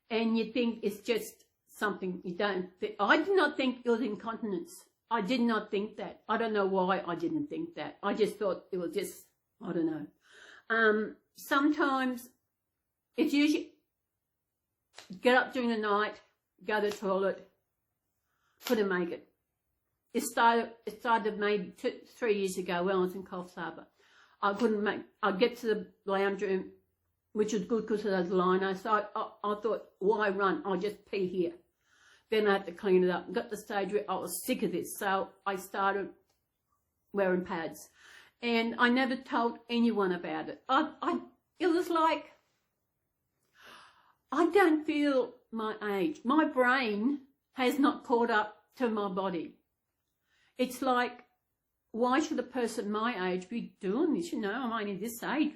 [SPEAKER 1] and you think it's just something you don't think. I did not think it was incontinence. I did not think that. I don't know why I didn't think that. I just thought it was just, I don't know. Sometimes it's usually get up during the night, go to the toilet, couldn't make it. It started maybe 3 years ago when I was in Coffs Harbour. I'd get to the lounge room which was good because of those liners. So I thought, why run? I'll just pee here. Then I had to clean it up. Got to the stage where I was sick of this, so I started wearing pads. And I never told anyone about it. It was like, I don't feel my age. My brain has not caught up to my body. It's like, why should a person my age be doing this? You know, I'm only this age.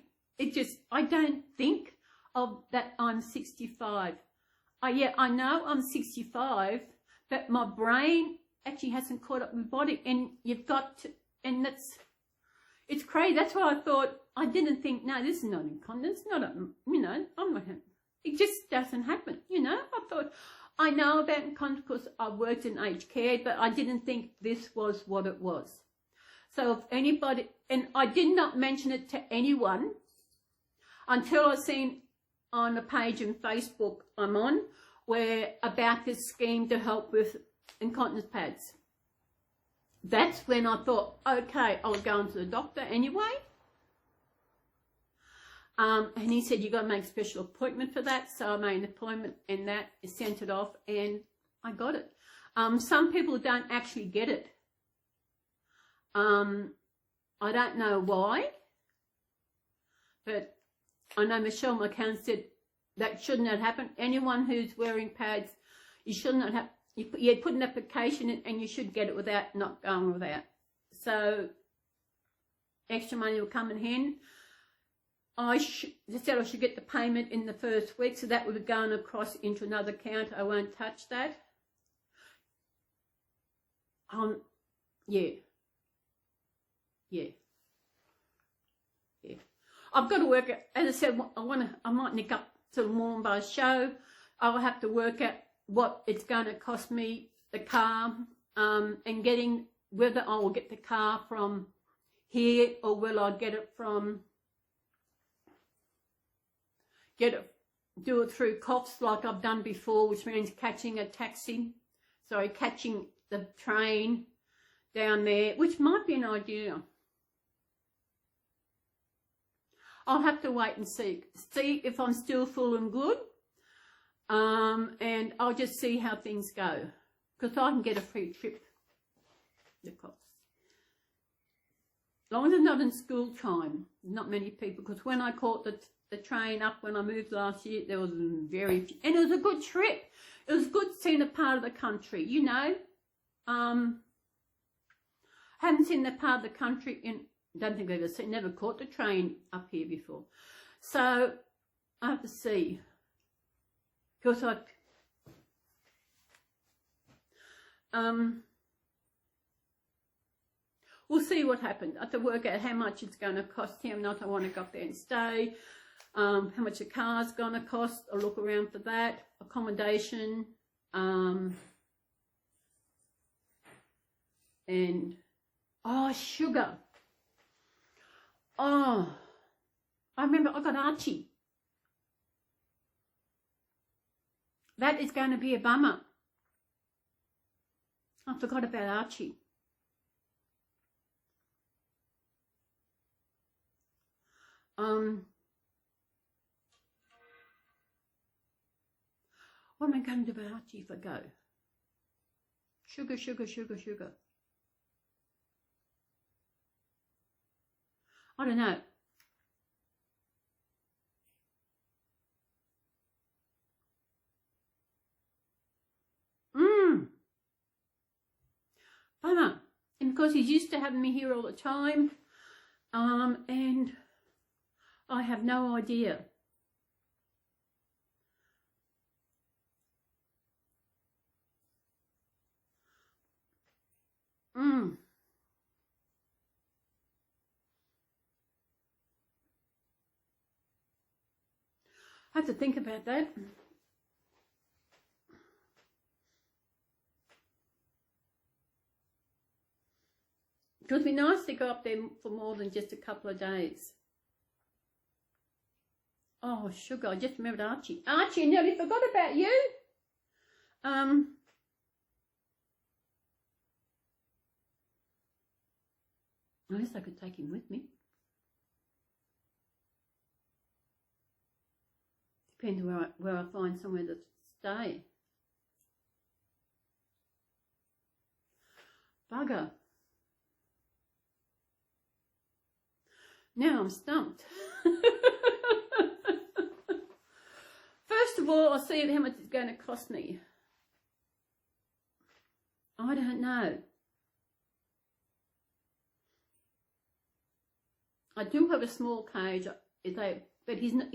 [SPEAKER 1] I don't think of that I'm 65. Yeah, I know I'm 65, but my brain actually hasn't caught up with my body. And you've got to, and it's crazy. That's why I thought, I didn't think, no, this is not incontinence. Not a, you know, I'm not, it just doesn't happen, you know. I thought, I know about incontinence because I worked in aged care, but I didn't think this was what it was. So if anybody, and I did not mention it to anyone until I seen on a page in Facebook I'm on, where about this scheme to help with incontinence pads. That's when I thought, okay, I'll go into the doctor anyway. And he said, you got to make a special appointment for that. So I made an appointment and that is sent it off and I got it. Some people don't actually get it. I don't know why, but I know Michelle McCann said that shouldn't have happened. Anyone who's wearing pads, you should not have, you put an application in and you should get it without not going without. So extra money will come in hand. They said I should get the payment in the first week, so that would be going across into another account. I won't touch that. Yeah. I've got to work out, as I said, I might nick up to the Moranbah show. I'll have to work out what it's going to cost me, the car, and getting, whether I will get the car from here or will I get it from, do it through Coffs like I've done before, which means catching the train down there, which might be an idea. I'll have to wait and see if I'm still full and good, and I'll just see how things go, because I can get a free trip. The cost, as long as it's not in school time, not many people. Because when I caught the train up when I moved last year, there was very few, and it was a good trip. It was good seeing a part of the country, you know. Haven't seen that part of the country in. Don't think I've never caught the train up here before. So I have to see. Because we'll see what happens. I have to work out how much it's going to cost him. Not I want to go up there and stay. How much the car's going to cost. I'll look around for that. Accommodation. And sugar. Oh, I remember I got Archie. That is going to be a bummer. I forgot about Archie. What am I going to do about Archie if I go? Sugar, sugar, sugar, sugar. I don't know. Bummer. And because he's used to having me here all the time, and I have no idea. I have to think about that. It would be nice to go up there for more than just a couple of days. Oh, sugar, I just remembered Archie. Archie, I nearly forgot about you. I guess I could take him with me. Depends where I find somewhere to stay. Bugger. Now I'm stumped. First of all, I'll see how much it's going to cost me. I don't know. I do have a small cage, but he's not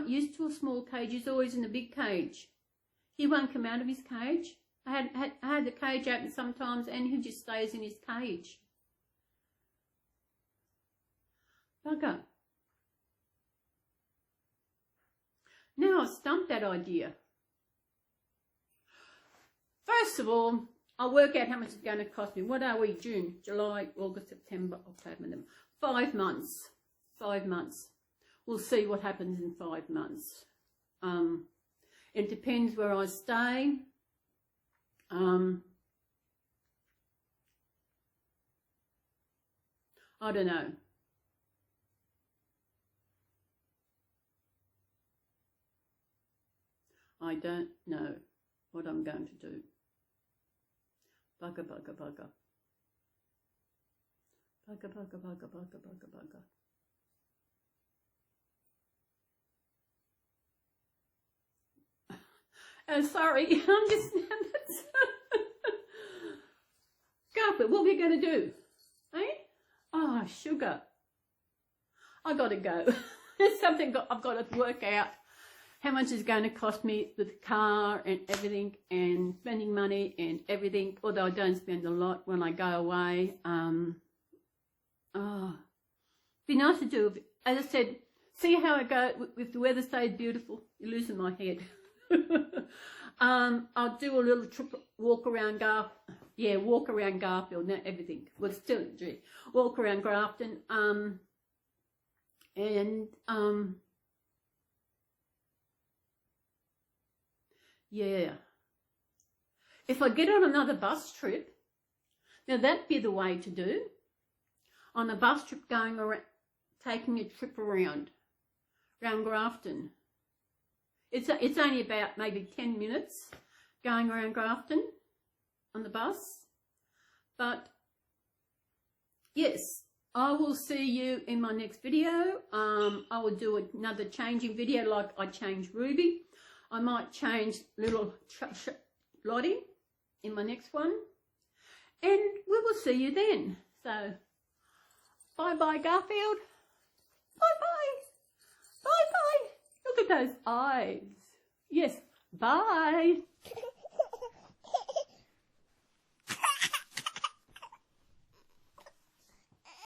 [SPEAKER 1] used to a small cage. He's always in a big cage. He won't come out of his cage. I had the cage open sometimes, and he just stays in his cage. Bugger. Now I've stumped that idea. First of all, I'll work out how much it's going to cost me. What are we? June, July, August, September, October, November. 5 months. 5 months. We'll see what happens in 5 months. It depends where I stay. I don't know. I don't know what I'm going to do. Bugger, bugger, bugger. Bugger, bugger, bugger, bugger, bugger, bugger. Oh, sorry, I'm just... Carpet, what are we going to do? Eh? Oh, sugar. I got to go. There's something I've got to work out. How much is going to cost me with the car and everything, and spending money and everything, although I don't spend a lot when I go away. Be nice to do, as I said, see how I go. If the weather stays beautiful, you're losing my head. I'll do a little trip, walk around Garfield, not everything. Well, still, walk around Grafton, yeah. If I get on another bus trip, now that'd be the way to do. On a bus trip going around, taking a trip around Grafton. It's only about maybe 10 minutes going around Grafton on the bus. But yes, I will see you in my next video. I will do another changing video like I changed Ruby. I might change little Lottie in my next one. And we will see you then. So, bye-bye, Garfield. Bye-bye. Bye-bye. Look at those eyes. Yes, bye.